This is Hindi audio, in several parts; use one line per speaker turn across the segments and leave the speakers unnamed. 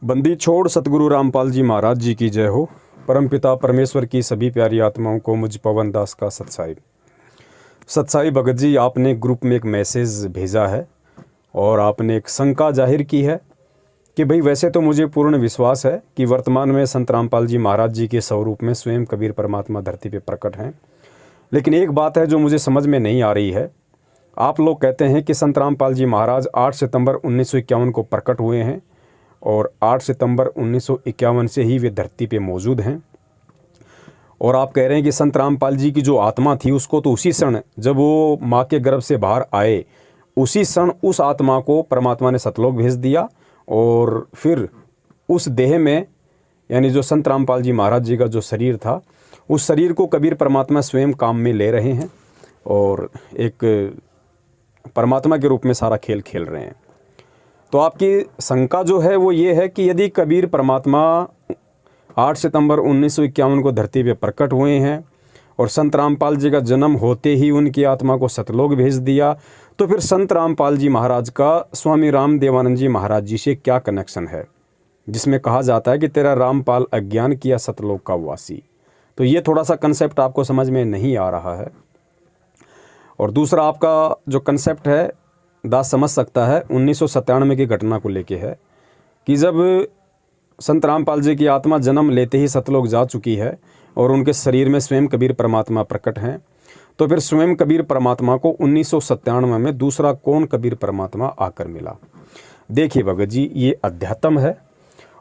बंदी छोड़ सतगुरु रामपाल जी महाराज जी की जय हो। परमपिता परमेश्वर की सभी प्यारी आत्माओं को मुझ पवन दास का सत्साई भगत जी, आपने ग्रुप में एक मैसेज भेजा है और आपने एक शंका जाहिर की है कि भाई वैसे तो मुझे पूर्ण विश्वास है कि वर्तमान में संत रामपाल जी महाराज जी के स्वरूप में स्वयं कबीर परमात्मा धरती पे प्रकट हैं, लेकिन एक बात है जो मुझे समझ में नहीं आ रही है। आप लोग कहते हैं कि संत रामपाल जी महाराज 8 सितंबर 1951 को प्रकट हुए हैं और 8 सितंबर 1951 से ही वे धरती पे मौजूद हैं, और आप कह रहे हैं कि संत रामपाल जी की जो आत्मा थी उसको तो उसी क्षण जब वो माँ के गर्भ से बाहर आए उसी क्षण उस आत्मा को परमात्मा ने सतलोक भेज दिया और फिर उस देह में यानी जो संत रामपाल जी महाराज जी का जो शरीर था उस शरीर को कबीर परमात्मा स्वयं काम में ले रहे हैं और एक परमात्मा के रूप में सारा खेल खेल रहे हैं। तो आपकी शंका जो है वो ये है कि यदि कबीर परमात्मा 8 सितंबर 1951 को धरती पे प्रकट हुए हैं और संत रामपाल जी का जन्म होते ही उनकी आत्मा को सतलोक भेज दिया, तो फिर संत रामपाल जी महाराज का स्वामी राम देवानंद जी महाराज जी से क्या कनेक्शन है, जिसमें कहा जाता है कि तेरा रामपाल अज्ञान किया सतलोक का वासी। तो ये थोड़ा सा कंसेप्ट आपको समझ में नहीं आ रहा है। और दूसरा आपका जो कंसेप्ट है दास समझ सकता है 1997 की घटना को लेके है कि जब संत रामपाल जी की आत्मा जन्म लेते ही सतलोक जा चुकी है और उनके शरीर में स्वयं कबीर परमात्मा प्रकट हैं, तो फिर स्वयं कबीर परमात्मा को 1997 में दूसरा कौन कबीर परमात्मा आकर मिला। देखिए भगत जी, ये अध्यात्म है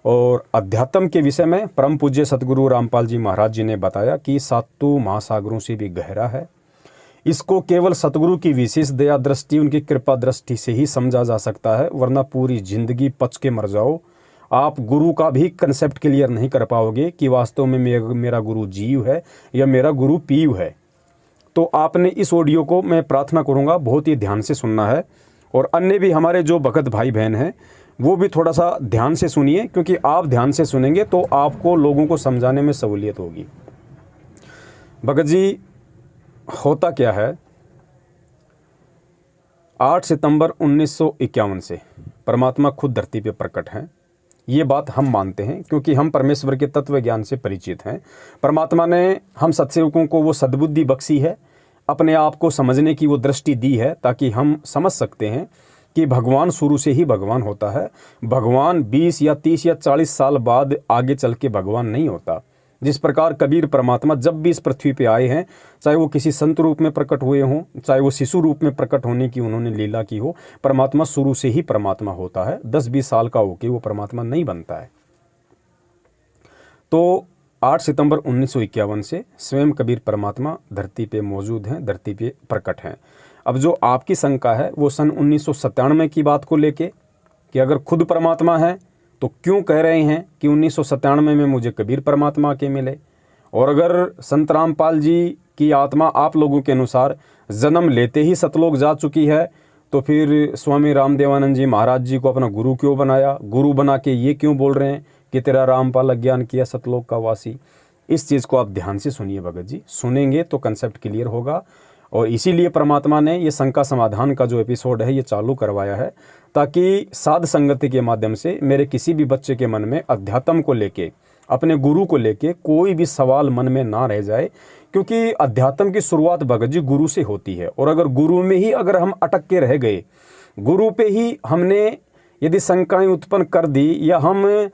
और अध्यात्म के विषय में परम पूज्य सतगुरु रामपाल जी महाराज जी ने बताया कि सातों महासागरों से भी गहरा है। इसको केवल सतगुरु की विशेष दया दृष्टि, उनकी कृपा दृष्टि से ही समझा जा सकता है, वरना पूरी जिंदगी पच के मर जाओ, आप गुरु का भी कंसेप्ट क्लियर नहीं कर पाओगे कि वास्तव में मेरा गुरु जीव है या मेरा गुरु पीव है। तो आपने इस ऑडियो को, मैं प्रार्थना करूंगा, बहुत ही ध्यान से सुनना है और अन्य भी हमारे जो भगत भाई बहन हैं वो भी थोड़ा सा ध्यान से सुनिए, क्योंकि आप ध्यान से सुनेंगे तो आपको लोगों को समझाने में सहूलियत होगी। भगत जी, होता क्या है, 8 सितंबर 1951 से परमात्मा खुद धरती पे प्रकट हैं। ये बात हम मानते हैं क्योंकि हम परमेश्वर के तत्व ज्ञान से परिचित हैं। परमात्मा ने हम सत्सेवकों को वो सद्बुद्धि बख्शी है, अपने आप को समझने की वो दृष्टि दी है, ताकि हम समझ सकते हैं कि भगवान शुरू से ही भगवान होता है। भगवान 20 या 30 या 40 साल बाद आगे चल के भगवान नहीं होता। जिस प्रकार कबीर परमात्मा जब भी इस पृथ्वी पे आए हैं, चाहे वो किसी संत रूप में प्रकट हुए हों, चाहे वो शिशु रूप में प्रकट होने की उन्होंने लीला की हो, परमात्मा शुरू से ही परमात्मा होता है। 10-20 साल का होके वो परमात्मा नहीं बनता है। तो 8 सितंबर 1951 से स्वयं कबीर परमात्मा धरती पे मौजूद हैं, धरती पे प्रकट हैं। अब जो आपकी शंका है वो सन 1997 की बात को लेके कि अगर खुद परमात्मा है तो क्यों कह रहे हैं कि 1997 में मुझे कबीर परमात्मा के मिले, और अगर संत रामपाल जी की आत्मा आप लोगों के अनुसार जन्म लेते ही सतलोक जा चुकी है, तो फिर स्वामी राम देवानंद जी महाराज जी को अपना गुरु क्यों बनाया, गुरु बना के ये क्यों बोल रहे हैं कि तेरा रामपाल अज्ञान किया सतलोक का वासी। इस चीज़ को आप ध्यान से सुनिए भगत जी, सुनेंगे तो कंसेप्ट क्लियर होगा। और इसीलिए परमात्मा ने ये शंका समाधान का जो एपिसोड है ये चालू करवाया है, ताकि साध संगति के माध्यम से मेरे किसी भी बच्चे के मन में अध्यात्म को लेके, अपने गुरु को लेके कोई भी सवाल मन में ना रह जाए। क्योंकि अध्यात्म की शुरुआत भगत जी गुरु से होती है, और अगर गुरु में ही अगर हम अटक के रह गए, गुरु पे ही हमने यदि शंकाएं उत्पन्न कर दी, या हम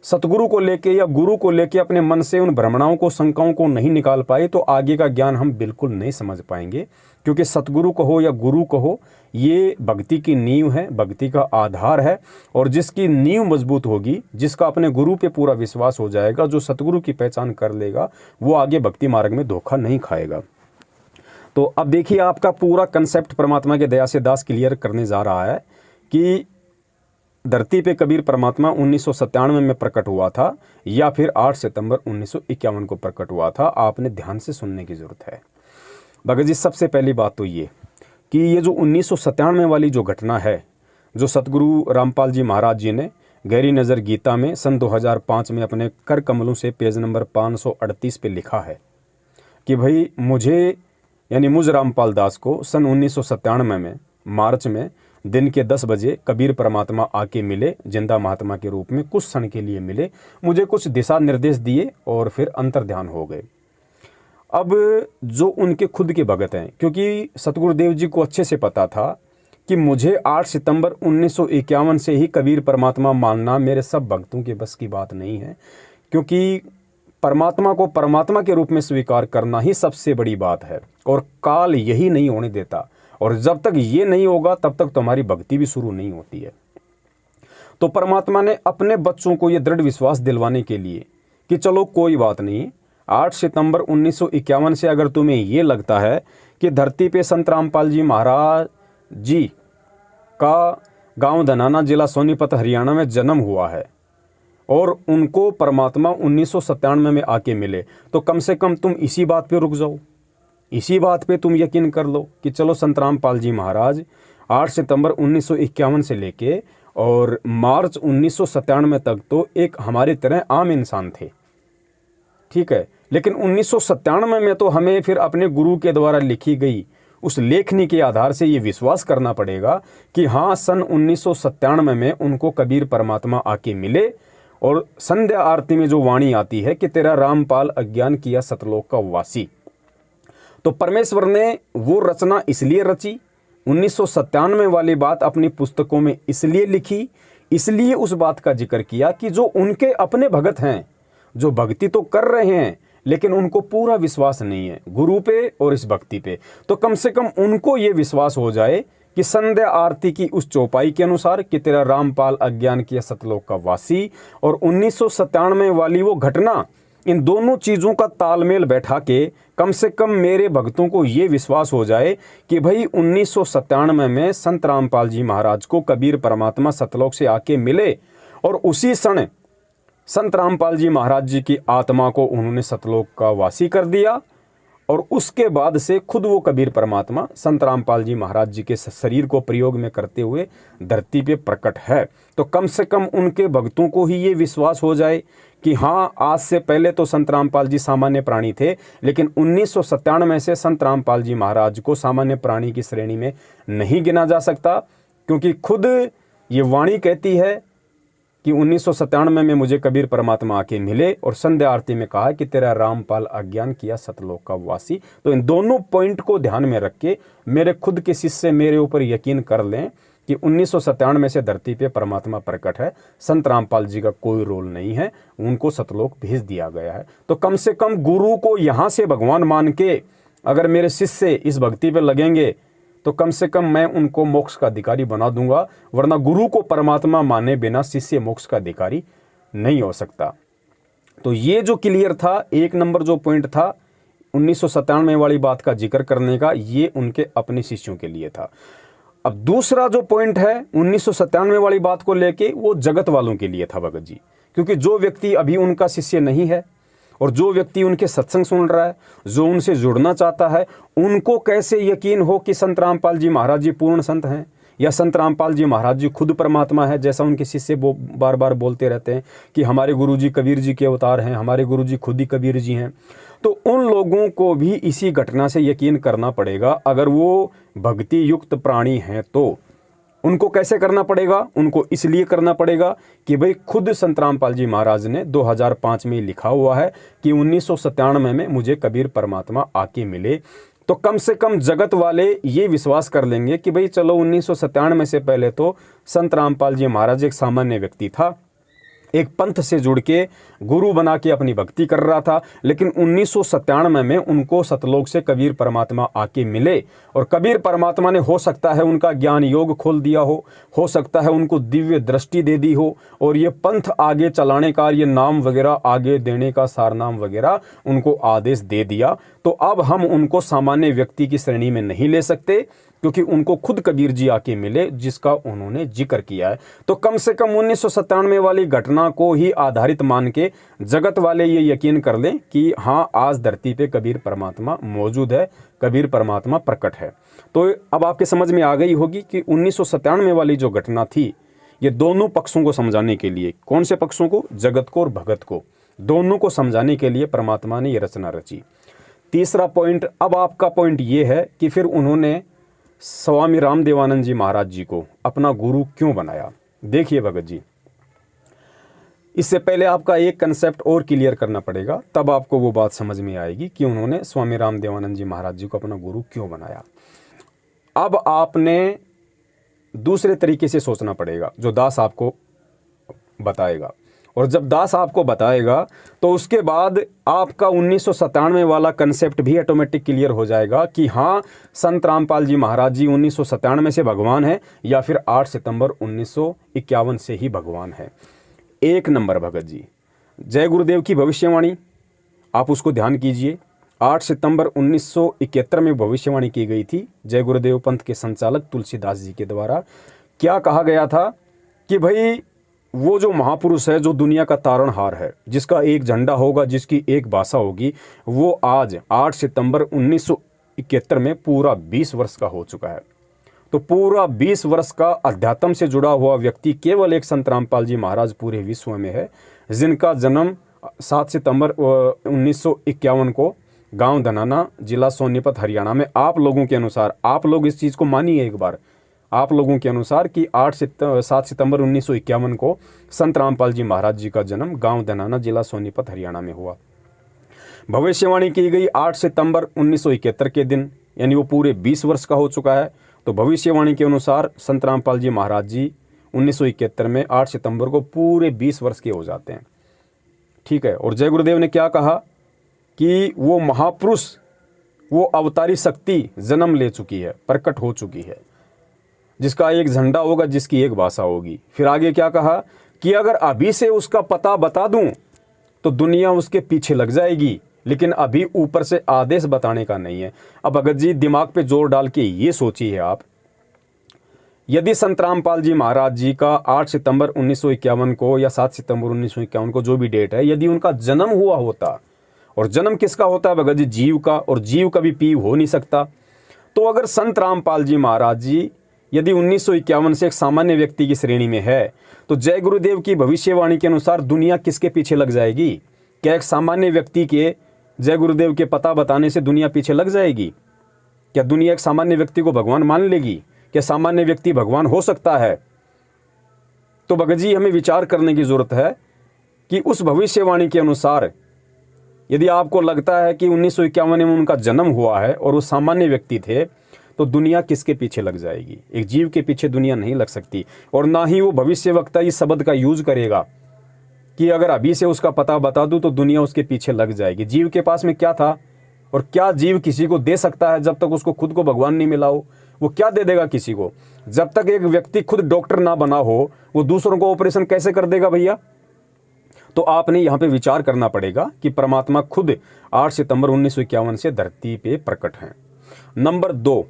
सतगुरु को लेके या गुरु को लेके अपने मन से उन भ्रमणाओं को, शंकाओं को नहीं निकाल पाए, तो आगे का ज्ञान हम बिल्कुल नहीं समझ पाएंगे। क्योंकि सतगुरु कहो या गुरु कहो, ये भक्ति की नींव है, भक्ति का आधार है, और जिसकी नींव मजबूत होगी, जिसका अपने गुरु पे पूरा विश्वास हो जाएगा, जो सतगुरु की पहचान कर लेगा, वो आगे भक्ति मार्ग में धोखा नहीं खाएगा। तो अब देखिए, आपका पूरा कंसेप्ट परमात्मा के दया से दास क्लियर करने जा रहा है कि धरती पे कबीर परमात्मा 1997 में प्रकट हुआ था या फिर 8 सितंबर 1951 को प्रकट हुआ था। आपने ध्यान से सुनने की जरूरत है भगत जी। सबसे पहली बात तो ये कि ये जो 1997 वाली जो घटना है, जो सतगुरु रामपाल जी महाराज जी ने गहरी नज़र गीता में सन 2005 में अपने कर कमलों से पेज नंबर 538 पे लिखा है कि भाई मुझे, यानी मुझ रामपाल दास को सन 1997 में मार्च में दिन के 10 बजे कबीर परमात्मा आके मिले, जिंदा महात्मा के रूप में कुछ क्षण के लिए मिले, मुझे कुछ दिशा निर्देश दिए और फिर अंतर्ध्यान हो गए। अब जो उनके खुद के भगत हैं, क्योंकि सतगुरुदेव जी को अच्छे से पता था कि मुझे 8 सितंबर 1951 से ही कबीर परमात्मा मानना मेरे सब भक्तों के बस की बात नहीं है, क्योंकि परमात्मा को परमात्मा के रूप में स्वीकार करना ही सबसे बड़ी बात है और काल यही नहीं होने देता, और जब तक ये नहीं होगा तब तक तुम्हारी भक्ति भी शुरू नहीं होती है। तो परमात्मा ने अपने बच्चों को ये दृढ़ विश्वास दिलवाने के लिए कि चलो कोई बात नहीं, 8 सितंबर 1951 से अगर तुम्हें ये लगता है कि धरती पे संत रामपाल जी महाराज जी का गांव धनाना, जिला सोनीपत, हरियाणा में जन्म हुआ है और उनको परमात्मा 1997 में आके मिले, तो कम से कम तुम इसी बात पे रुक जाओ, इसी बात पे तुम यकीन कर लो कि चलो संत रामपाल जी महाराज 8 सितंबर 1951 से लेके और मार्च 1997 तक तो एक हमारी तरह आम इंसान थे, ठीक है। लेकिन 1997 में तो हमें फिर अपने गुरु के द्वारा लिखी गई उस लेखनी के आधार से ये विश्वास करना पड़ेगा कि हाँ, सन 1997 में उनको कबीर परमात्मा आके मिले और संध्या आरती में जो वाणी आती है कि तेरा रामपाल अज्ञान किया सतलोक का वासी, तो परमेश्वर ने वो रचना इसलिए रची, 1997 वाली बात अपनी पुस्तकों में इसलिए लिखी, इसलिए उस बात का जिक्र किया कि जो उनके अपने भगत हैं, जो भक्ति तो कर रहे हैं लेकिन उनको पूरा विश्वास नहीं है गुरु पे और इस भक्ति पे, तो कम से कम उनको ये विश्वास हो जाए कि संध्या आरती की उस चौपाई के अनुसार कि तेरा रामपाल अज्ञान किया सतलोक का वासी और 1997 वाली वो घटना, इन दोनों चीज़ों का तालमेल बैठा के कम से कम मेरे भक्तों को ये विश्वास हो जाए कि भाई 1997 में संत रामपाल जी महाराज को कबीर परमात्मा सतलोक से आके मिले और उसी क्षण संत रामपाल जी महाराज जी की आत्मा को उन्होंने सतलोक का वासी कर दिया और उसके बाद से खुद वो कबीर परमात्मा संत रामपाल जी महाराज जी के शरीर को प्रयोग में करते हुए धरती पे प्रकट है। तो कम से कम उनके भक्तों को ही ये विश्वास हो जाए कि हाँ, आज से पहले तो संत रामपाल जी सामान्य प्राणी थे, लेकिन 1997 से संत रामपाल जी महाराज को सामान्य प्राणी की श्रेणी में नहीं गिना जा सकता, क्योंकि खुद ये वाणी कहती है कि 1997 में मुझे कबीर परमात्मा आके मिले और संध्या आरती में कहा कि तेरा रामपाल अज्ञान किया सतलोक का वासी। तो इन दोनों पॉइंट को ध्यान में रख के मेरे खुद के शिष्य मेरे ऊपर यकीन कर लें कि 1997 से धरती पे परमात्मा प्रकट है, संत रामपाल जी का कोई रोल नहीं है, उनको सतलोक भेज दिया गया है। तो कम से कम गुरु को यहाँ से भगवान मान के अगर मेरे शिष्य इस भक्ति पे लगेंगे तो कम से कम मैं उनको मोक्ष का अधिकारी बना दूंगा, वरना गुरु को परमात्मा माने बिना शिष्य मोक्ष का अधिकारी नहीं हो सकता। तो ये जो क्लियर था, एक नंबर जो पॉइंट था 1997 वाली बात का जिक्र करने का, ये उनके अपने शिष्यों के लिए था। अब दूसरा जो पॉइंट है 1997 वाली बात को लेके, वो जगत वालों के लिए था भगत जी, क्योंकि जो व्यक्ति अभी उनका शिष्य नहीं है और जो व्यक्ति उनके सत्संग सुन रहा है, जो उनसे जुड़ना चाहता है, उनको कैसे यकीन हो कि संत रामपाल जी महाराज जी पूर्ण संत हैं या संत रामपाल जी महाराज जी खुद परमात्मा है, जैसा उनके शिष्य बार बार बोलते रहते हैं कि हमारे गुरुजी कबीर जी के अवतार हैं, हमारे गुरुजी खुद ही कबीर जी हैं। तो उन लोगों को भी इसी घटना से यकीन करना पड़ेगा। अगर वो भक्ति युक्त प्राणी हैं तो उनको कैसे करना पड़ेगा? उनको इसलिए करना पड़ेगा कि भाई खुद संत रामपाल जी महाराज ने 2005 में लिखा हुआ है कि 1997 में मुझे कबीर परमात्मा आके मिले। तो कम से कम जगत वाले ये विश्वास कर लेंगे कि भाई चलो 1997 से पहले तो संत रामपाल जी महाराज एक सामान्य व्यक्ति था, एक पंथ से जुड़ के गुरु बना के अपनी भक्ति कर रहा था, लेकिन 1997 में उनको सतलोक से कबीर परमात्मा आके मिले और कबीर परमात्मा ने हो सकता है उनका ज्ञान योग खोल दिया हो सकता है उनको दिव्य दृष्टि दे दी हो और ये पंथ आगे चलाने का, ये नाम वगैरह आगे देने का, सारनाम वगैरह उनको आदेश दे दिया। तो अब हम उनको सामान्य व्यक्ति की श्रेणी में नहीं ले सकते, क्योंकि उनको खुद कबीर जी आके मिले जिसका उन्होंने जिक्र किया है। तो कम से कम 1997 वाली घटना को ही आधारित मान के जगत वाले ये यकीन कर लें कि हाँ, आज धरती पे कबीर परमात्मा मौजूद है, कबीर परमात्मा प्रकट है। तो अब आपके समझ में आ गई होगी कि 1997 वाली जो घटना थी, ये दोनों पक्षों को समझाने के लिए, कौन से पक्षों को? जगत को और भगत को, दोनों को समझाने के लिए परमात्मा ने ये रचना रची। तीसरा पॉइंट, अब आपका पॉइंट ये है कि फिर उन्होंने स्वामी रामदेवानंद जी महाराज जी को अपना गुरु क्यों बनाया? देखिए भगत जी, इससे पहले आपका एक कंसेप्ट और क्लियर करना पड़ेगा, तब आपको वो बात समझ में आएगी कि उन्होंने स्वामी रामदेवानंद जी महाराज जी को अपना गुरु क्यों बनाया। अब आपने दूसरे तरीके से सोचना पड़ेगा जो दास आपको बताएगा, और जब दास आपको बताएगा तो उसके बाद आपका 1997 वाला कंसेप्ट भी ऑटोमेटिक क्लियर हो जाएगा कि हाँ, संत रामपाल जी महाराज जी 1997 से भगवान है या फिर 8 सितंबर 1951 से ही भगवान है। एक नंबर भगत जी, जय गुरुदेव की भविष्यवाणी आप उसको ध्यान कीजिए। 8 सितंबर 1971 में भविष्यवाणी की गई थी जय गुरुदेव पंथ के संचालक तुलसीदास जी के द्वारा। क्या कहा गया था कि भाई वो जो महापुरुष है, जो दुनिया का तारणहार है, जिसका एक झंडा होगा, जिसकी एक भाषा होगी, वो आज 8 सितंबर 1971 में पूरा 20 वर्ष का हो चुका है। तो पूरा 20 वर्ष का अध्यात्म से जुड़ा हुआ व्यक्ति केवल एक संत रामपाल जी महाराज पूरे विश्व में है, जिनका जन्म 7 सितंबर 1951 को गांव धनाना, जिला सोनीपत, हरियाणा में, आप लोगों के अनुसार, आप लोग इस चीज़ को मानिए एक बार, आप लोगों के अनुसार कि 7 सितंबर 1951 को संत रामपाल जी महाराज जी का जन्म गांव धनाना, जिला सोनीपत, हरियाणा में हुआ। भविष्यवाणी की गई 8 सितंबर 1971 के दिन, यानी वो पूरे 20 वर्ष का हो चुका है। तो भविष्यवाणी के अनुसार संत रामपाल जी महाराज जी 1971 में 8 सितंबर को पूरे 20 वर्ष के हो जाते हैं। ठीक है। और जय गुरुदेव ने क्या कहा कि वो महापुरुष, वो अवतारी शक्ति जन्म ले चुकी है, प्रकट हो चुकी है, जिसका एक झंडा होगा, जिसकी एक भाषा होगी। फिर आगे क्या कहा कि अगर अभी से उसका पता बता दूं तो दुनिया उसके पीछे लग जाएगी, लेकिन अभी ऊपर से आदेश बताने का नहीं है। अब भगत जी दिमाग पे जोर डाल के ये सोचिए आप, यदि संत रामपाल जी महाराज जी का 8 सितंबर 1951 को या 7 सितंबर 1951 को जो भी डेट है, यदि उनका जन्म हुआ होता, और जन्म किसका होता है भगत जी? जीव का, और जीव कभी पीव हो नहीं सकता। तो अगर संत रामपाल जी महाराज जी यदि 1951 से एक सामान्य व्यक्ति की श्रेणी में है, तो जय गुरुदेव की भविष्यवाणी के अनुसार दुनिया किसके पीछे लग जाएगी? क्या एक सामान्य व्यक्ति के जय गुरुदेव के पता बताने से दुनिया पीछे लग जाएगी? क्या दुनिया एक सामान्य व्यक्ति को भगवान मान लेगी? क्या सामान्य व्यक्ति भगवान हो सकता है? तो भगत जी हमें विचार करने की जरूरत है कि उस भविष्यवाणी के अनुसार यदि आपको लगता है कि 1951 में उनका जन्म हुआ है और वो सामान्य व्यक्ति थे, तो दुनिया किसके पीछे लग जाएगी? एक जीव के पीछे दुनिया नहीं लग सकती। और ना ही वो भविष्यवक्ता इस शब्द का यूज करेगा कि अगर अभी से उसका पता बता दूं तो दुनिया उसके पीछे लग जाएगी। जीव के पास में क्या था, और क्या जीव किसी को दे सकता है जब तक उसको खुद को भगवान नहीं मिला हो? वो क्या दे देगा किसी को? जब तक एक व्यक्ति खुद डॉक्टर ना बना हो, वो दूसरों को ऑपरेशन कैसे कर देगा भैया? तो आपने यहाँ पे विचार करना पड़ेगा कि परमात्मा खुद 8 सितंबर 1951 से धरती पे प्रकट हैं। नंबर 2,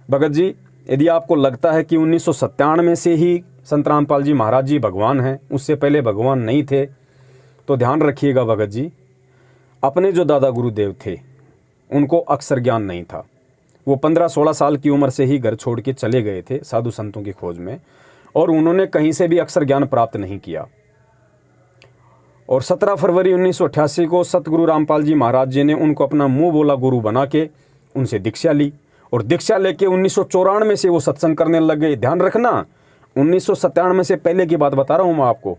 भगत जी यदि आपको लगता है कि 1997 से ही संत रामपाल जी महाराज जी भगवान हैं, उससे पहले भगवान नहीं थे, तो ध्यान रखिएगा भगत जी, अपने जो दादा गुरुदेव थे उनको अक्षर ज्ञान नहीं था। वो 15-16 साल की उम्र से ही घर छोड़ के चले गए थे साधु संतों की खोज में, और उन्होंने कहीं से भी अक्षर ज्ञान प्राप्त नहीं किया। और 17 फरवरी 1988 को सतगुरु रामपाल जी महाराज जी ने उनको अपना मुंह बोला गुरु बना के उनसे दीक्षा ली, और दीक्षा लेके 1994 से वो सत्संग करने लग गए। ध्यान रखना, 1997 से पहले की बात बता रहा हूँ मैं आपको,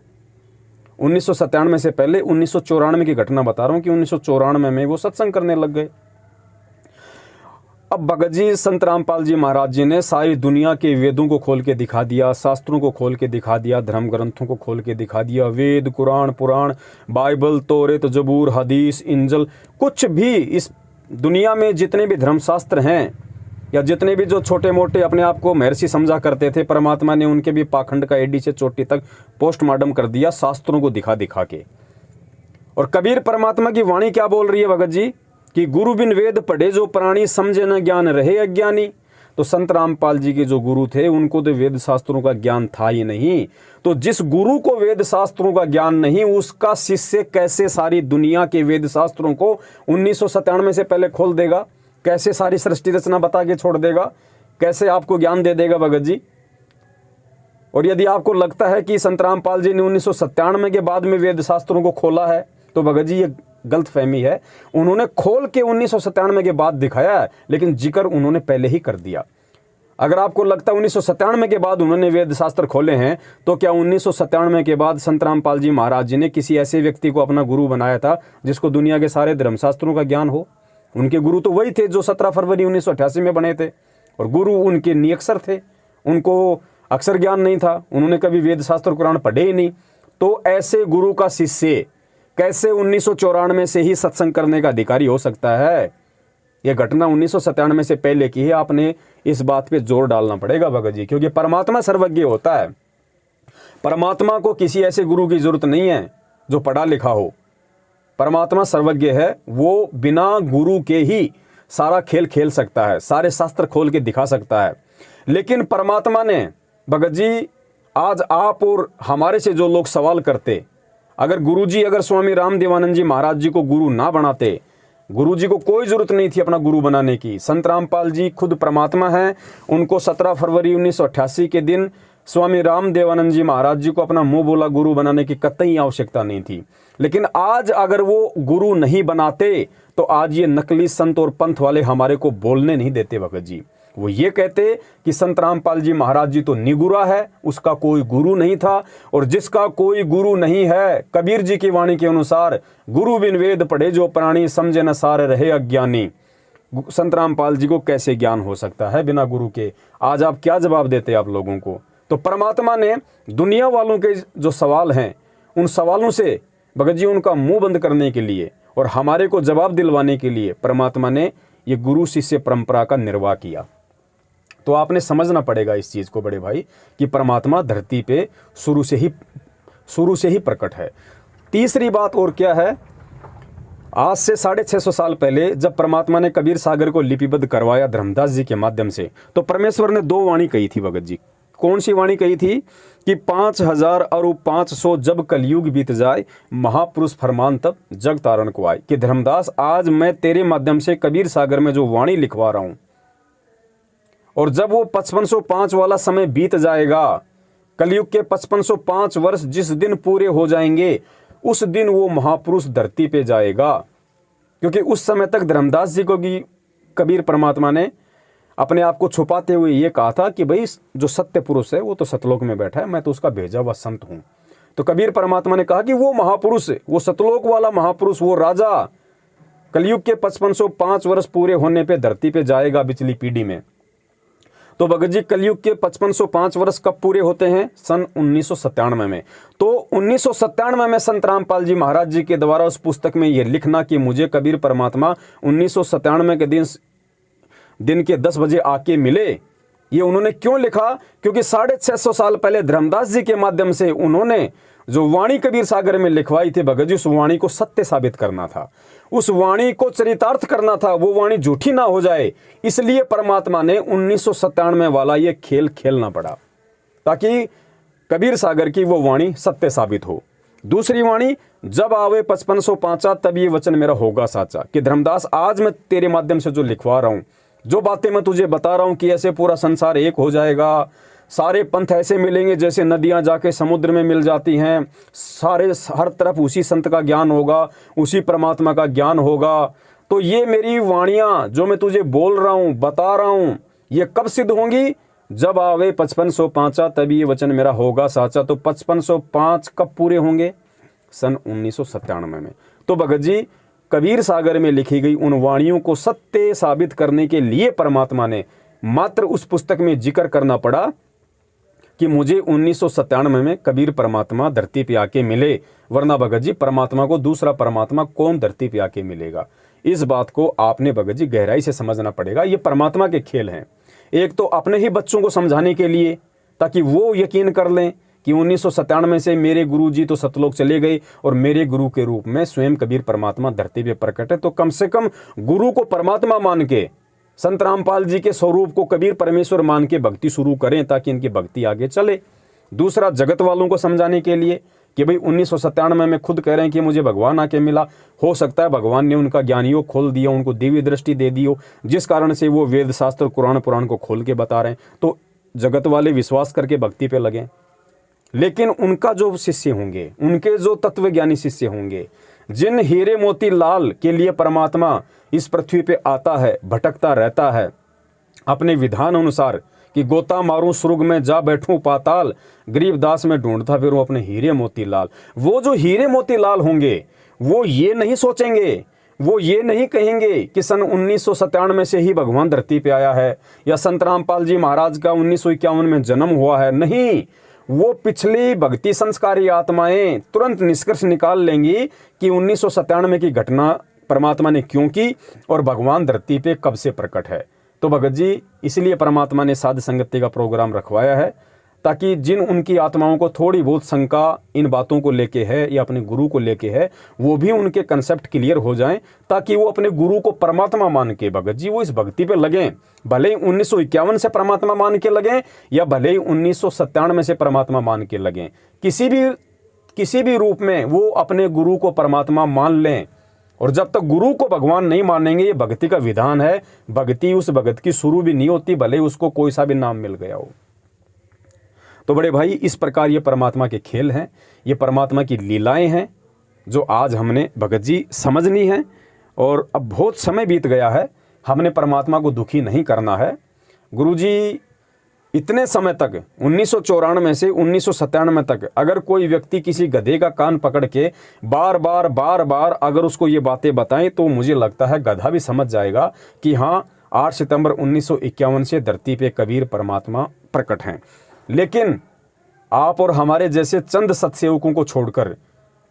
1997 से पहले 1994 की घटना बता रहा हूँ कि 1994 में वो सत्संग करने लग गए। अब भगत जी संत रामपाल जी महाराज जी ने सारी दुनिया के वेदों को खोल के दिखा दिया, शास्त्रों को खोल के दिखा दिया, धर्म ग्रंथों को खोल के दिखा दिया, वेद, कुरान, पुराण, बाइबल, तौरेत, जबूर, हदीस, इंजल, कुछ भी इस दुनिया में जितने भी धर्मशास्त्र हैं या जितने भी जो छोटे मोटे अपने आप को महर्षि समझा करते थे, परमात्मा ने उनके भी पाखंड का एडी से चोटी तक पोस्टमार्टम कर दिया शास्त्रों को दिखा दिखा के। और कबीर परमात्मा की वाणी क्या बोल रही है भगत जी कि गुरु बिन वेद पढ़े जो प्राणी, समझे न ज्ञान रहे अज्ञानी। तो संत रामपाल जी के जो गुरु थे उनको तो वेद शास्त्रों का ज्ञान था ही नहीं। तो जिस गुरु को वेद शास्त्रों का ज्ञान नहीं, उसका शिष्य कैसे सारी दुनिया के वेद शास्त्रों को 1997 से पहले खोल देगा? कैसे सारी सृष्टि रचना बता के छोड़ देगा? कैसे आपको ज्ञान दे देगा भगत जी? और यदि आपको लगता है कि संत रामपाल जी ने 1997 के बाद में वेद शास्त्रों को खोला है, तो भगत जी ये गलतफहमी है, उन्होंने खोल के 1997 के बाद दिखाया है, लेकिन जिक्र उन्होंने पहले ही कर दिया। अगर आपको लगता है 1997 के बाद उन्होंने वेद शास्त्र खोले हैं, तो क्या 1997 के बाद संत रामपाल जी महाराज जी ने किसी ऐसे व्यक्ति को अपना गुरु बनाया था जिसको दुनिया के सारे धर्मशास्त्रों का ज्ञान हो? उनके गुरु तो वही थे जो 17 फरवरी 1988 में बने थे, और गुरु उनके निरक्षर थे, उनको अक्षर ज्ञान नहीं था, उन्होंने कभी वेद शास्त्र कुरान पढ़े ही नहीं। तो ऐसे गुरु का शिष्य कैसे 1994 से ही सत्संग करने का अधिकारी हो सकता है? यह घटना 1997 से पहले की है। आपने इस बात पे जोर डालना पड़ेगा भगत जी, क्योंकि परमात्मा सर्वज्ञ होता है। परमात्मा को किसी ऐसे गुरु की जरूरत नहीं है जो पढ़ा लिखा हो। परमात्मा सर्वज्ञ है, वो बिना गुरु के ही सारा खेल खेल सकता है, सारे शास्त्र खोल के दिखा सकता है। लेकिन परमात्मा ने भगत जी, आज आप और हमारे से जो लोग सवाल करते, अगर गुरुजी, अगर स्वामी रामदेवानंद जी महाराज जी को गुरु ना बनाते, गुरुजी को कोई जरूरत नहीं थी अपना गुरु बनाने की। संत रामपाल जी खुद परमात्मा हैं, उनको 17 फरवरी 1988 के दिन स्वामी रामदेवानंद जी महाराज जी को अपना मुंह बोला गुरु बनाने की कतई आवश्यकता नहीं थी। लेकिन आज अगर वो गुरु नहीं बनाते तो आज ये नकली संत और पंथ वाले हमारे को बोलने नहीं देते भगत जी। वो ये कहते कि संत रामपाल जी महाराज जी तो निगुरा है, उसका कोई गुरु नहीं था, और जिसका कोई गुरु नहीं है, कबीर जी की वाणी के अनुसार, गुरु बिन वेद पढ़े जो प्राणी, समझे न सार रहे अज्ञानी। संत रामपाल जी को कैसे ज्ञान हो सकता है बिना गुरु के? आज आप क्या जवाब देते आप लोगों को? तो परमात्मा ने दुनिया वालों के जो सवाल हैं, उन सवालों से भगत जी उनका मुंह बंद करने के लिए और हमारे को जवाब दिलवाने के लिए परमात्मा ने ये गुरु शिष्य परंपरा का निर्वाह किया। तो आपने समझना पड़ेगा इस चीज़ को बड़े भाई, कि परमात्मा धरती पे शुरू से ही प्रकट है। तीसरी बात और क्या है, आज से 650 साल पहले जब परमात्मा ने कबीर सागर को लिपिबद्ध करवाया धर्मदास जी के माध्यम से, तो परमेश्वर ने 2 वाणी कही थी भगत जी। कौन सी वाणी कही थी? कि 5000 और 500 जब कलयुग बीत जाए, महापुरुष फरमान तब जग तारण को आए। कि धर्मदास, आज मैं तेरे माध्यम से कबीर सागर में जो वाणी लिखवा रहा हूं, और जब वो 5505 वाला समय बीत जाएगा, कलयुग के 5505 वर्ष जिस दिन पूरे हो जाएंगे, उस दिन वो महापुरुष धरती पे जाएगा। क्योंकि उस समय तक धर्मदास जी को भी कबीर परमात्मा ने अपने आप को छुपाते हुए ये कहा था कि भाई जो सत्य पुरुष है वो तो सतलोक में बैठा है, मैं तो उसका भेजा हुआ संत हूं। तो कबीर परमात्मा ने कहा कि वो महापुरुष, वो सतलोक वाला महापुरुष, वो राजा कलयुग के 5505 वर्ष पूरे होने पे धरती पे जाएगा पिछली पीढ़ी में। तो भगत जी, कलयुग के 5505 वर्ष कब पूरे होते हैं? सन 1997 में। तो 1997 में संत रामपाल जी महाराज जी के द्वारा उस पुस्तक में यह लिखना कि मुझे कबीर परमात्मा 1997 के दिन के 10 बजे आके मिले, ये उन्होंने क्यों लिखा? क्योंकि 650 साल पहले धर्मदास जी के माध्यम से उन्होंने जो वाणी कबीर सागर में लिखवाई थी भगत जी, उस वाणी को सत्य साबित करना था, उस वाणी को चरितार्थ करना था, वो वाणी झूठी ना हो जाए। इसलिए परमात्मा ने 1997 वाला ये खेल खेलना पड़ा, ताकि कबीर सागर की वो वाणी सत्य साबित हो। दूसरी वाणी, जब आवे 5505 तब ये वचन मेरा होगा साचा। कि धर्मदास, आज मैं तेरे माध्यम से जो लिखवा रहा हूं, जो बातें मैं तुझे बता रहा हूं कि ऐसे पूरा संसार एक हो जाएगा, सारे पंथ ऐसे मिलेंगे जैसे नदियां जाके समुद्र में मिल जाती हैं, सारे हर तरफ उसी संत का ज्ञान होगा, उसी परमात्मा का ज्ञान होगा। तो ये मेरी वाणियां जो मैं तुझे बोल रहा हूं, बता रहा हूं, ये कब सिद्ध होंगी? जब आवे 5505 तभी ये वचन मेरा होगा साचा। तो 5505 कब पूरे होंगे? सन 1997 में। तो भगत जी, कबीर सागर में लिखी गई उन वाणियों को सत्य साबित करने के लिए परमात्मा ने मात्र उस पुस्तक में जिक्र करना पड़ा कि मुझे 1997 में कबीर परमात्मा धरती पे आके मिले, वरना भगत जी परमात्मा को दूसरा परमात्मा कौन धरती पे आके मिलेगा? इस बात को आपने भगत जी गहराई से समझना पड़ेगा। ये परमात्मा के खेल हैं। एक तो अपने ही बच्चों को समझाने के लिए, ताकि वो यकीन कर लें कि 1997 से मेरे गुरु जी तो सतलोक चले गए और मेरे गुरु के रूप में स्वयं कबीर परमात्मा धरती पे प्रकट है। तो कम से कम गुरु को परमात्मा मान के, संत रामपाल जी के स्वरूप को कबीर परमेश्वर मान के भक्ति शुरू करें, ताकि इनकी भक्ति आगे चले। दूसरा, जगत वालों को समझाने के लिए कि भाई 1997 में खुद कह रहे हैं कि मुझे भगवान आके मिला, हो सकता है भगवान ने उनका ज्ञानियों खोल दिया, उनको दिव्य दृष्टि दे दी हो, जिस कारण से वो वेद शास्त्र कुरान पुराण को खोल के बता रहे हैं। तो जगत वाले विश्वास करके भक्ति पे लगे, लेकिन उनका जो शिष्य होंगे, उनके जो तत्वज्ञानी शिष्य होंगे, जिन हीरे मोती लाल के लिए परमात्मा इस पृथ्वी पे आता है, भटकता रहता है अपने विधान अनुसार कि गोता मारूं स्वर्ग में जा बैठूं पाताल, गरीबदास में ढूंढता फिरूं अपने हीरे मोती लाल। वो जो हीरे मोती लाल होंगे वो ये नहीं सोचेंगे, वो ये नहीं कहेंगे कि सन 1997 से ही भगवान धरती पे आया है या संत रामपाल जी महाराज का 1951 में जन्म हुआ है। नहीं, वो पिछली भक्ति संस्कारी आत्माएं तुरंत निष्कर्ष निकाल लेंगी कि 1997 की घटना परमात्मा ने क्यों की और भगवान धरती पे कब से प्रकट है। तो भगत जी, इसलिए परमात्मा ने साध संगति का प्रोग्राम रखवाया है ताकि जिन उनकी आत्माओं को थोड़ी बहुत शंका इन बातों को लेके है या अपने गुरु को लेके है, वो भी उनके कंसेप्ट क्लियर हो जाएं, ताकि वो अपने गुरु को परमात्मा मान के भगत जी वो इस भक्ति पे लगें। भले ही 1951 से परमात्मा मान के लगें या भले ही 1997 से परमात्मा मान के लगें, किसी भी रूप में वो अपने गुरु को परमात्मा मान लें। और जब तक गुरु को भगवान नहीं मानेंगे, ये भक्ति का विधान है, भक्ति उस भगत की शुरू भी नहीं होती भले ही उसको कोई सा भी नाम मिल गया हो। तो बड़े भाई, इस प्रकार ये परमात्मा के खेल हैं, ये परमात्मा की लीलाएं हैं जो आज हमने भगत जी समझनी है। और अब बहुत समय बीत गया है, हमने परमात्मा को दुखी नहीं करना है। गुरुजी इतने समय तक 1994 से 1997 तक अगर कोई व्यक्ति किसी गधे का कान पकड़ के बार बार अगर उसको ये बातें बताएं तो मुझे लगता है गधा भी समझ जाएगा कि हाँ, 8 सितंबर 1951 से धरती पे कबीर परमात्मा प्रकट हैं। लेकिन आप और हमारे जैसे चंद सत्सेवकों को छोड़कर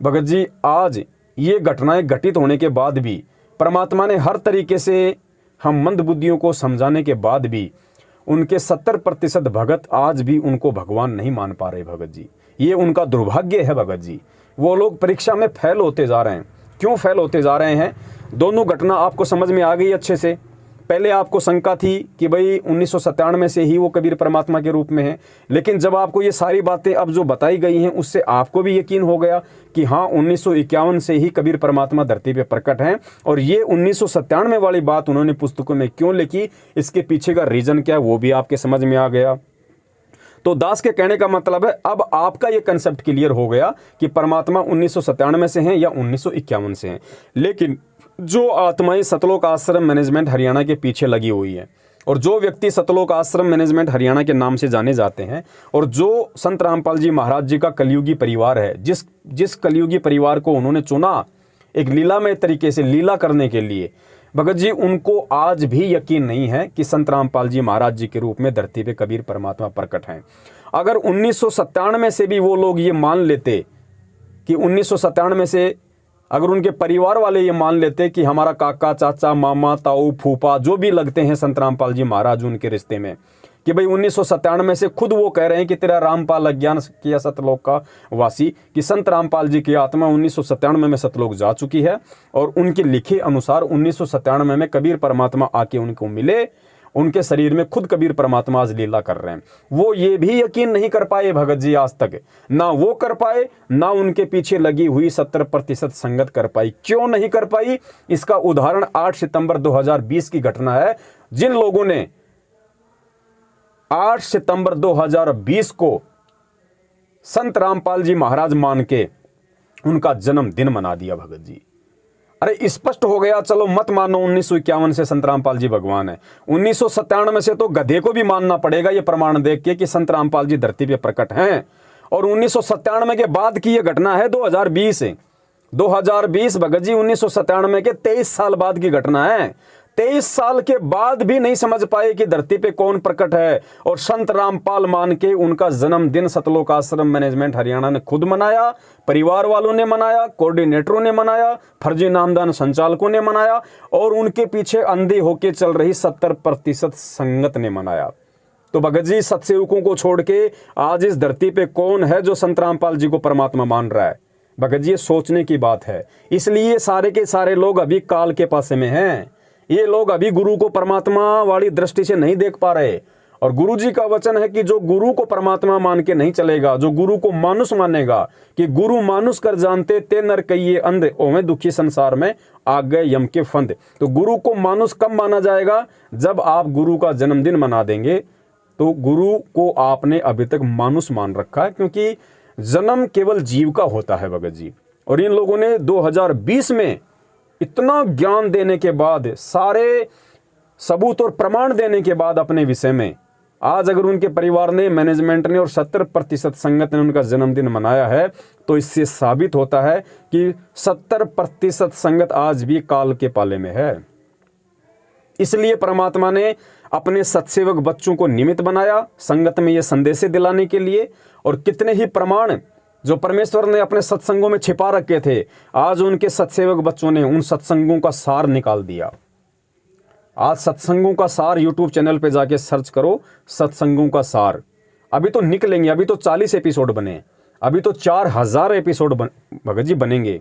भगत जी, आज ये घटनाएं घटित होने के बाद भी परमात्मा ने हर तरीके से हम मंदबुद्धियों को समझाने के बाद भी उनके 70% भगत आज भी उनको भगवान नहीं मान पा रहे। भगत जी, ये उनका दुर्भाग्य है। भगत जी, वो लोग परीक्षा में फेल होते जा रहे हैं। क्यों फेल होते जा रहे हैं? दोनों घटना आपको समझ में आ गई अच्छे से। पहले आपको शंका थी कि भाई 1997 से ही वो कबीर परमात्मा के रूप में है, लेकिन जब आपको ये सारी बातें अब जो बताई गई हैं उससे आपको भी यकीन हो गया कि हाँ, 1951 से ही कबीर परमात्मा धरती पे प्रकट हैं। और ये 1997 वाली बात उन्होंने पुस्तकों में क्यों लिखी, इसके पीछे का रीजन क्या है, वो भी आपके समझ में आ गया। तो दास के कहने का मतलब है अब आपका ये कंसेप्ट क्लियर हो गया कि परमात्मा 1997 से हैं या 1951 से हैं। लेकिन जो आत्माएं सतलोक आश्रम मैनेजमेंट हरियाणा के पीछे लगी हुई है और जो व्यक्ति सतलोक आश्रम मैनेजमेंट हरियाणा के नाम से जाने जाते हैं और जो संत रामपाल जी महाराज जी का कलयुगी परिवार है, जिस कलयुगी परिवार को उन्होंने चुना एक लीलामय तरीके से लीला करने के लिए, भगत जी उनको आज भी यकीन नहीं है कि संत रामपाल जी महाराज जी के रूप में धरती पे कबीर परमात्मा प्रकट हैं। अगर 1997 से भी वो लोग ये मान लेते कि 1997 से अगर उनके परिवार वाले ये मान लेते कि हमारा काका, चाचा, मामा, ताऊ, फूफा जो भी लगते हैं संत रामपाल जी महाराज उनके रिश्ते में, कि भाई 1997 से खुद वो कह रहे हैं कि तेरा रामपाल अज्ञान किया सतलोक का वासी, कि संत रामपाल जी की आत्मा 1997 में सतलोक जा चुकी है और उनके लिखे अनुसार 1997 में कबीर परमात्मा आके उनको मिले, उनके शरीर में खुद कबीर परमात्मा आज लीला कर रहे हैं। वो ये भी यकीन नहीं कर पाए भगत जी आज तक, ना वो कर पाए ना उनके पीछे लगी हुई 70% संगत कर पाई। क्यों नहीं कर पाई? इसका उदाहरण 8 सितंबर 2020 की घटना है। जिन लोगों ने 8 सितंबर 2020 को संत रामपाल जी महाराज मान के उनका जन्मदिन मना दिया भगत जी। अरे स्पष्ट हो गया, चलो मत मानो 1951 से संत रामपाल जी भगवान है, 1997 से तो गधे को भी मानना पड़ेगा ये प्रमाण देख के कि संत रामपाल जी धरती पे प्रकट हैं। और 1997 के बाद की ये घटना है 2020 भगत जी 1997 के 23 साल बाद की घटना है। 23 साल के बाद भी नहीं समझ पाए कि धरती पे कौन प्रकट है और संत रामपाल मान के उनका जन्मदिन सतलोक आश्रम मैनेजमेंट हरियाणा ने खुद मनाया, परिवार वालों ने मनाया, कोऑर्डिनेटरों ने मनाया, फर्जी नामदान संचालकों ने मनाया और उनके पीछे अंधे होके चल रही 70% संगत ने मनाया। तो भगत जी, सत्सेवकों को छोड़ के आज इस धरती पे कौन है जो संत रामपाल जी को परमात्मा मान रहा है? भगत जी, ये सोचने की बात है। इसलिए सारे के सारे लोग अभी काल के पासे में हैं। ये लोग अभी गुरु को परमात्मा वाली दृष्टि से नहीं देख पा रहे। और गुरु जी का वचन है कि जो गुरु को परमात्मा मान के नहीं चलेगा, जो गुरु को मानुष मानेगा, कि गुरु मानुष कर जानते ते नर कहिए अंध, ओमे दुखी संसार में आ गए यम के फंद। तो गुरु को मानुष कब माना जाएगा? जब आप गुरु का जन्मदिन मना देंगे। तो गुरु को आपने अभी तक मानुष मान रखा है, क्योंकि जन्म केवल जीव का होता है भगत जी। और इन लोगों ने 2020 में इतना ज्ञान देने के बाद, सारे सबूत और प्रमाण देने के बाद अपने विषय में, आज अगर उनके परिवार ने, मैनेजमेंट ने और 70% संगत ने उनका जन्मदिन मनाया है, तो इससे साबित होता है कि 70% संगत आज भी काल के पाले में है। इसलिए परमात्मा ने अपने सत्सेवक बच्चों को निमित्त बनाया संगत में ये संदेशे दिलाने के लिए। और कितने ही प्रमाण जो परमेश्वर ने अपने सत्संगों में छिपा रखे थे, आज उनके सत्सेवक बच्चों ने उन सत्संगों का सार निकाल दिया। आज सत्संगों का सार यूट्यूब चैनल पे जाके सर्च करो, सत्संगों का सार। अभी तो निकलेंगे, अभी तो 40 एपिसोड बने, अभी तो 4000 एपिसोड भगत जी बनेंगे।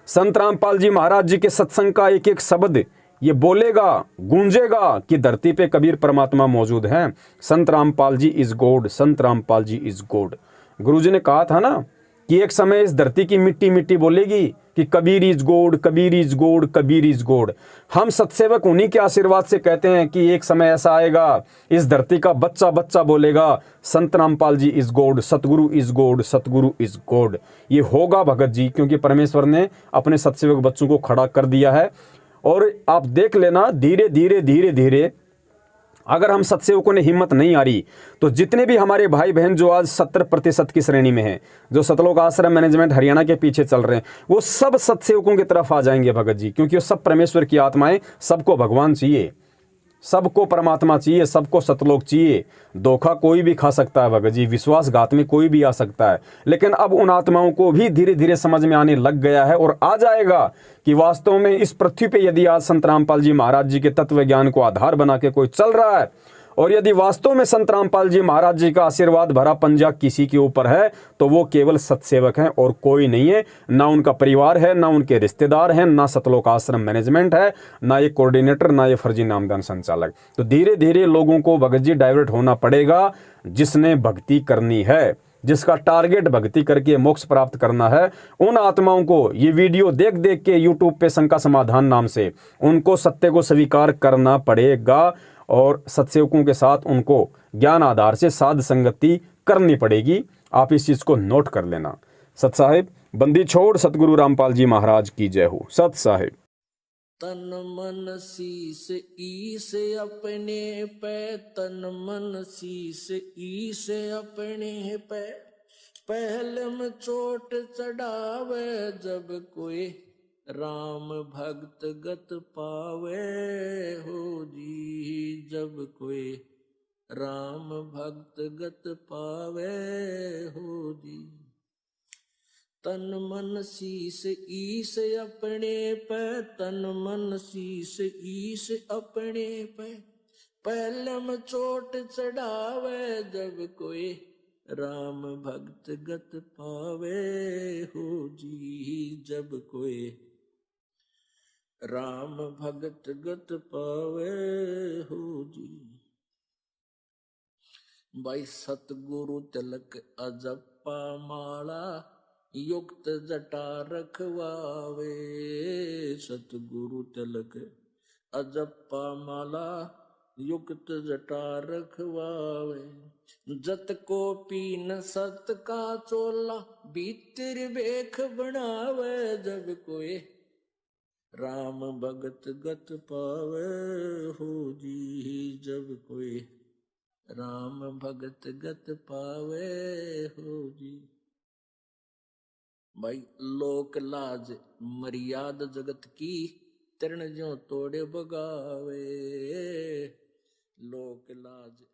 संत रामपाल जी महाराज जी के सत्संग का एक एक शब्द ये बोलेगा, गूंजेगा कि धरती पे कबीर परमात्मा मौजूद हैं। संत Rampal ji is God, Sant Rampal ji is God. गुरु जी ने कहा था ना कि एक समय इस धरती की मिट्टी मिट्टी बोलेगी कि Kabir is God, Kabir is God, Kabir is God. हम सत्सेवक उन्हीं के आशीर्वाद से कहते हैं कि एक समय ऐसा आएगा, इस धरती का बच्चा बच्चा बोलेगा संत Rampal ji is God, Satguru is God, Satguru is God. ये होगा भगत जी, क्योंकि परमेश्वर ने अपने सत्सेवक बच्चों को खड़ा कर दिया है। और आप देख लेना, धीरे धीरे धीरे धीरे अगर हम सत्सेवकों ने हिम्मत नहीं आ रही, तो जितने भी हमारे भाई बहन जो आज 70% की श्रेणी में हैं, जो सतलोक आश्रम मैनेजमेंट हरियाणा के पीछे चल रहे हैं, वो सब सत्सेवकों की तरफ आ जाएंगे भगत जी, क्योंकि वो सब परमेश्वर की आत्माएं। सबको भगवान चाहिए, सबको परमात्मा चाहिए, सबको सतलोक चाहिए। धोखा कोई भी खा सकता है भगत जी, विश्वासघात में कोई भी आ सकता है, लेकिन अब उन आत्माओं को भी धीरे धीरे समझ में आने लग गया है और आ जाएगा कि वास्तव में इस पृथ्वी पे यदि आज संत रामपाल जी महाराज जी के तत्व ज्ञान को आधार बना के कोई चल रहा है, और यदि वास्तव में संत रामपाल जी महाराज जी का आशीर्वाद भरा पंजा किसी के ऊपर है, तो वो केवल सत्सेवक हैं और कोई नहीं है। ना उनका परिवार है, ना उनके रिश्तेदार हैं, ना सतलोक आश्रम मैनेजमेंट है, ना ये कोऑर्डिनेटर, ना ये फर्जी नामदान संचालक। तो धीरे धीरे लोगों को भगत जी डाइवर्ट होना पड़ेगा। जिसने भक्ति करनी है, जिसका टारगेट भक्ति करके मोक्ष प्राप्त करना है, उन आत्माओं को ये वीडियो देख देख के यूट्यूब पे शंका समाधान नाम से उनको सत्य को स्वीकार करना पड़ेगा और सत्सेवकों के साथ उनको ज्ञान आधार से साध संगति करनी पड़ेगी। आप इस चीज को नोट कर लेना। सत साहिब बंदी छोड़ सतगुरु रामपाल जी महाराज की जय हो। सत साहिब।
तन मन शीस ईस अपने पे, तन मन शीस ईस अपने पे, पहलम चोट चढ़ावे जब कोई राम भक्त गत पावे हो जी, जब कोई राम भक्त गत पावे हो जी। तन मन शीस ईस अपने पे, तन मन शीस ईस अपने पे, पहलम चोट चढ़ावे जब कोई राम भक्त गत पावे हो जी, जब कोई राम भगत गत पावे हो जी। भाई सतगुरु तिलक अजप्पा माला, युक्त जटा रखवावे, सतगुरु तिलक अजप्पा माला, युक्त जटा रखवावे। जत को पीन सत का चोला, भीतर बेख बनावे जब कोई राम भगत गत पावे हो जी, जब कोई राम भगत गत पावे हो जी। भाई लोक लाज मर्याद जगत की, तृण ज्यों तोड़े बगावे, लोक लाज